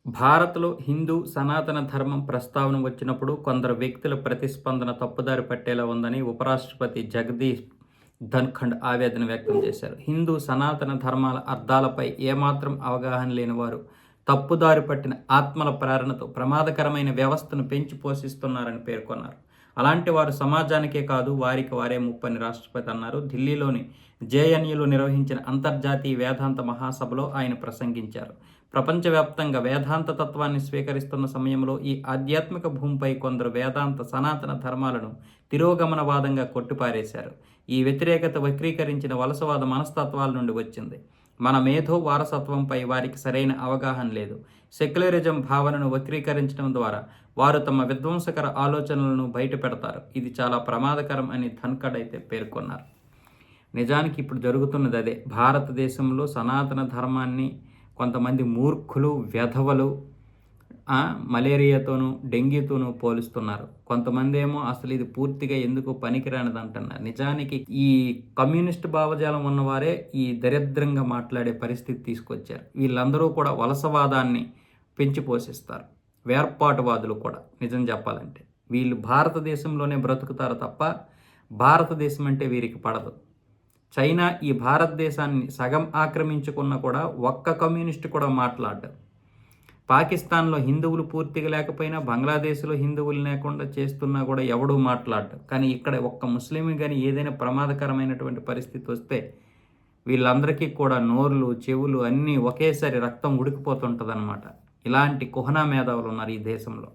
భారత్‌లో హిందూ సనాతన ధర్మం ప్రస్తావన వచ్చినప్పుడు కొందరు వ్యక్తుల ప్రతిస్పందన తప్పుదారి పట్టేలా ఉందని ఉపరాష్ట్రపతి జగదీప్ ధన్‌ఖడ్ ఆవేదన వ్యక్తం చేశారు. హిందూ సనాతన ధర్మాల అర్థాలపై ఏమాత్రం అవగాహన లేని వారు తప్పుదారి పట్టిన ఆత్మల ప్రేరణతో ప్రమాదకరమైన వ్యవస్థను పెంచి పోషిస్తున్నారని పేర్కొన్నారు. అలాంటి వారు సమాజానికే కాదు వారికి వారే ముప్పని రాష్ట్రపతి అన్నారు. ఢిల్లీలోని జేఎన్యూలో నిర్వహించిన అంతర్జాతీయ వేదాంత మహాసభలో ఆయన ప్రసంగించారు. ప్రపంచవ్యాప్తంగా వేదాంత తత్వాన్ని స్వీకరిస్తున్న సమయంలో ఈ ఆధ్యాత్మిక భూమిపై కొందరు వేదాంత సనాతన ధర్మాలను తిరోగమనవాదంగా కొట్టిపారేశారు. ఈ వ్యతిరేకత వక్రీకరించిన వలసవాద మనస్తత్వాల నుండి వచ్చింది. మన మేధో వారసత్వంపై వారికి సరైన అవగాహన లేదు. సెక్యులరిజం భావనను వక్రీకరించడం ద్వారా వారు తమ విధ్వంసకర ఆలోచనలను బయటపెడతారు. ఇది చాలా ప్రమాదకరం అని ధన్ఖడ్ అయితే పేర్కొన్నారు. నిజానికి ఇప్పుడు జరుగుతున్నది అదే. భారతదేశంలో సనాతన ధర్మాన్ని కొంతమంది మూర్ఖులు, వెధవలు మలేరియాతోనూ డెంగ్యూతోనూ పోలుస్తున్నారు. కొంతమంది ఏమో అసలు ఇది పూర్తిగా ఎందుకు పనికిరానిది అంటున్నారు. నిజానికి ఈ కమ్యూనిస్ట్ భావజాలం ఉన్నవారే ఈ దరిద్రంగా మాట్లాడే పరిస్థితి తీసుకొచ్చారు. వీళ్ళందరూ కూడా వలసవాదాన్ని పెంచి పోషిస్తారు. వేర్పాటువాదులు కూడా నిజం చెప్పాలంటే. వీళ్ళు భారతదేశంలోనే బ్రతుకుతారు తప్ప భారతదేశం అంటే వీరికి పడదు. చైనా ఈ భారతదేశాన్ని సగం ఆక్రమించుకున్న కూడా ఒక్క కమ్యూనిస్ట్ కూడా మాట్లాడ్డారు. పాకిస్తాన్లో హిందువులు పూర్తిగా లేకపోయినా బంగ్లాదేశ్లో హిందువులు లేకుండా చేస్తున్నా కూడా ఎవడూ మాట్లాడ్డారు. కానీ ఇక్కడ ఒక్క ముస్లిం కానీ ఏదైనా ప్రమాదకరమైనటువంటి పరిస్థితి వస్తే వీళ్ళందరికీ కూడా నోర్లు, చెవులు అన్నీ ఒకేసారి రక్తం ఉడికిపోతుంటుంది అన్నమాట. ఇలాంటి కుహనా మేధావులు ఉన్నారు ఈ దేశంలో.